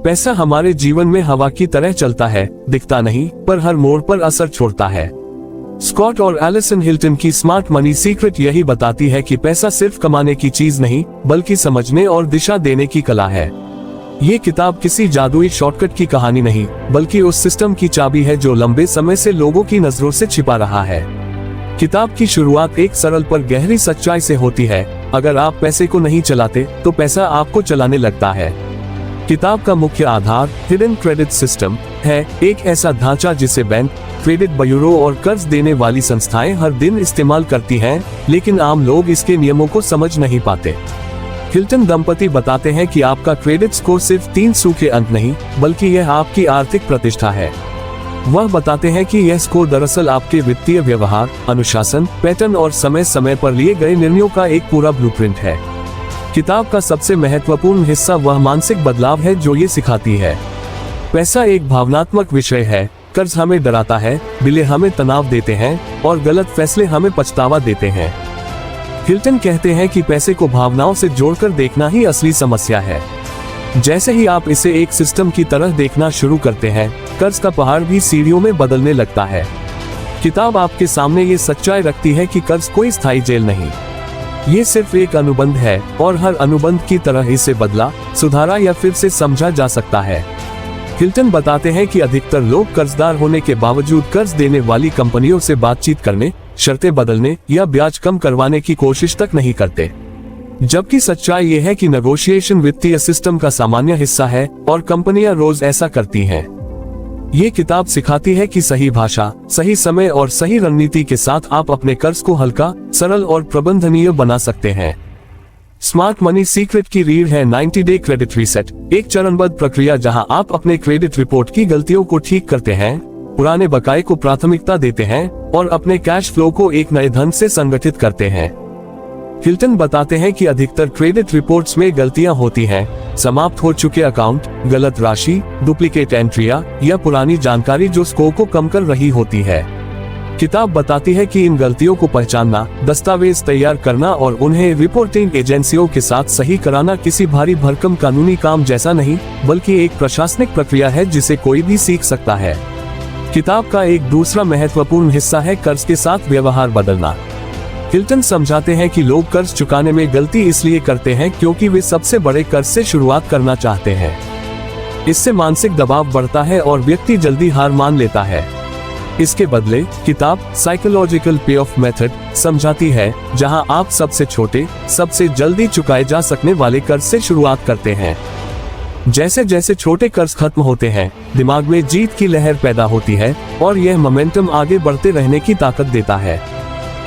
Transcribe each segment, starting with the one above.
पैसा हमारे जीवन में हवा की तरह चलता है, दिखता नहीं, पर हर मोड़ पर असर छोड़ता है। स्कॉट और एलिसन हिल्टन की स्मार्ट मनी सीक्रेट यही बताती है कि पैसा सिर्फ कमाने की चीज नहीं, बल्कि समझने और दिशा देने की कला है। ये किताब किसी जादुई शॉर्टकट की कहानी नहीं, बल्कि उस सिस्टम की चाबी है जो लंबे समय से लोगों की नजरों से छिपा रहा है। किताब की शुरुआत एक सरल पर गहरी सच्चाई से होती है। अगर आप पैसे को नहीं चलाते, तो पैसा आपको चलाने लगता है। किताब का मुख्य आधार हिडन क्रेडिट सिस्टम है, एक ऐसा ढांचा जिसे बैंक, क्रेडिट ब्यूरो और कर्ज देने वाली संस्थाएं हर दिन इस्तेमाल करती हैं, लेकिन आम लोग इसके नियमों को समझ नहीं पाते। हिल्टन दंपति बताते हैं कि आपका क्रेडिट स्कोर सिर्फ 300 के अंक नहीं, बल्कि यह आपकी आर्थिक प्रतिष्ठा है। वह बताते हैं कि यह स्कोर दरअसल आपके वित्तीय व्यवहार, अनुशासन, पैटर्न और समय समय पर लिए गए निर्णयों का एक पूरा ब्लूप्रिंट है। किताब का सबसे महत्वपूर्ण हिस्सा वह मानसिक बदलाव है जो ये सिखाती है। पैसा एक भावनात्मक विषय है। कर्ज हमें डराता है, बिलें हमें तनाव देते हैं और गलत फैसले हमें पछतावा देते हैं। हिल्टन कहते हैं कि पैसे को भावनाओं से जोड़कर देखना ही असली समस्या है। जैसे ही आप इसे एक सिस्टम की तरह देखना शुरू करते हैं, कर्ज का पहाड़ भी सीढ़ियों में बदलने लगता है। किताब आपके सामने ये सच्चाई रखती है कि कर्ज कोई स्थायी जेल नहीं, ये सिर्फ एक अनुबंध है और हर अनुबंध की तरह इसे बदला, सुधारा या फिर से समझा जा सकता है। हिल्टन बताते हैं कि अधिकतर लोग कर्जदार होने के बावजूद कर्ज देने वाली कंपनियों से बातचीत करने, शर्तें बदलने या ब्याज कम करवाने की कोशिश तक नहीं करते, जबकि सच्चाई ये है कि नेगोशिएशन वित्तीय सिस्टम का सामान्य हिस्सा है और कंपनियां रोज ऐसा करती हैं। ये किताब सिखाती है कि सही भाषा, सही समय और सही रणनीति के साथ आप अपने कर्ज को हल्का, सरल और प्रबंधनीय बना सकते हैं। स्मार्ट मनी सीक्रेट की रीढ़ है 90 डे क्रेडिट रीसेट, एक चरणबद्ध प्रक्रिया जहां आप अपने क्रेडिट रिपोर्ट की गलतियों को ठीक करते हैं, पुराने बकाये को प्राथमिकता देते हैं और अपने कैश फ्लो को एक नए ढंग से संगठित करते हैं। हिल्टन बताते हैं कि अधिकतर क्रेडिट रिपोर्ट्स में गलतियां होती हैं, समाप्त हो चुके अकाउंट, गलत राशि, डुप्लीकेट एंट्रियां या पुरानी जानकारी जो स्कोर को कम कर रही होती है। किताब बताती है कि इन गलतियों को पहचानना, दस्तावेज तैयार करना और उन्हें रिपोर्टिंग एजेंसियों के साथ सही कराना किसी भारी भरकम कानूनी काम जैसा नहीं, बल्कि एक प्रशासनिक प्रक्रिया है जिसे कोई भी सीख सकता है। किताब का एक दूसरा महत्वपूर्ण हिस्सा है कर्ज के साथ व्यवहार बदलना। हिल्टन समझाते हैं कि लोग कर्ज चुकाने में गलती इसलिए करते हैं क्योंकि वे सबसे बड़े कर्ज से शुरुआत करना चाहते हैं। इससे मानसिक दबाव बढ़ता है और व्यक्ति जल्दी हार मान लेता है। इसके बदले किताब साइकोलॉजिकल पे ऑफ मेथड समझाती है, जहां आप सबसे छोटे, सबसे जल्दी चुकाए जा सकने वाले कर्ज से शुरुआत करते हैं। जैसे जैसे छोटे कर्ज खत्म होते हैं, दिमाग में जीत की लहर पैदा होती है और यह मोमेंटम आगे बढ़ते रहने की ताकत देता है।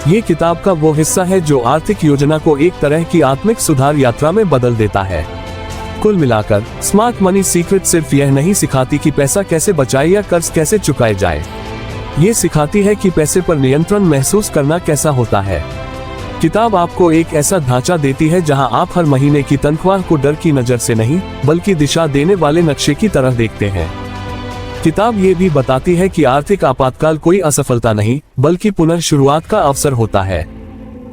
ये किताब का वो हिस्सा है जो आर्थिक योजना को एक तरह की आत्मिक सुधार यात्रा में बदल देता है। कुल मिलाकर स्मार्ट मनी सीक्रेट सिर्फ यह नहीं सिखाती कि पैसा कैसे बचाए या कर्ज कैसे चुकाए जाए, ये सिखाती है कि पैसे पर नियंत्रण महसूस करना कैसा होता है। किताब आपको एक ऐसा ढांचा देती है जहां आप हर महीने की तनख्वाह को डर की नजर से नहीं, बल्कि दिशा देने वाले नक्शे की तरह देखते हैं। किताब ये भी बताती है कि आर्थिक आपातकाल कोई असफलता नहीं, बल्कि पुनर्शुरुआत का अवसर होता है।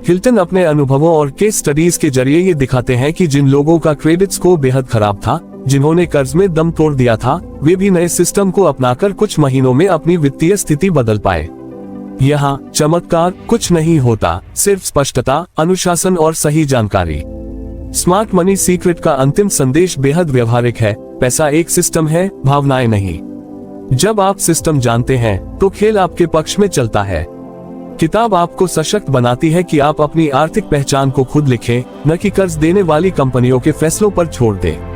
हिल्टन अपने अनुभवों और केस स्टडीज के जरिए ये दिखाते हैं कि जिन लोगों का क्रेडिट स्कोर बेहद खराब था, जिन्होंने कर्ज में दम तोड़ दिया था, वे भी नए सिस्टम को अपनाकर कुछ महीनों में अपनी वित्तीय स्थिति बदल पाए। यहाँ चमत्कार कुछ नहीं होता, सिर्फ स्पष्टता, अनुशासन और सही जानकारी। स्मार्ट मनी सीक्रेट का अंतिम संदेश बेहद व्यवहारिक है। पैसा एक सिस्टम है, भावनाएं नहीं। जब आप सिस्टम जानते हैं, तो खेल आपके पक्ष में चलता है। किताब आपको सशक्त बनाती है कि आप अपनी आर्थिक पहचान को खुद लिखें, न कि कर्ज देने वाली कंपनियों के फैसलों पर छोड़ दें।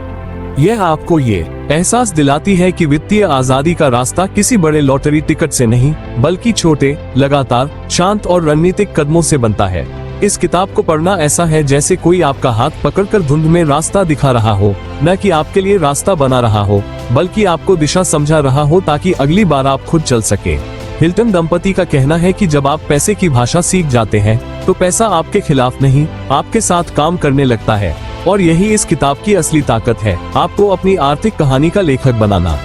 यह आपको ये एहसास दिलाती है कि वित्तीय आजादी का रास्ता किसी बड़े लॉटरी टिकट से नहीं, बल्कि छोटे, लगातार, शांत और रणनीतिक कदमों से बनता है। इस किताब को पढ़ना ऐसा है जैसे कोई आपका हाथ पकड़कर धुंध में रास्ता दिखा रहा हो, न कि आपके लिए रास्ता बना रहा हो, बल्कि आपको दिशा समझा रहा हो ताकि अगली बार आप खुद चल सके। हिल्टन दंपति का कहना है कि जब आप पैसे की भाषा सीख जाते हैं, तो पैसा आपके खिलाफ नहीं, आपके साथ काम करने लगता है। और यही इस किताब की असली ताकत है, आपको अपनी आर्थिक कहानी का लेखक बनाना।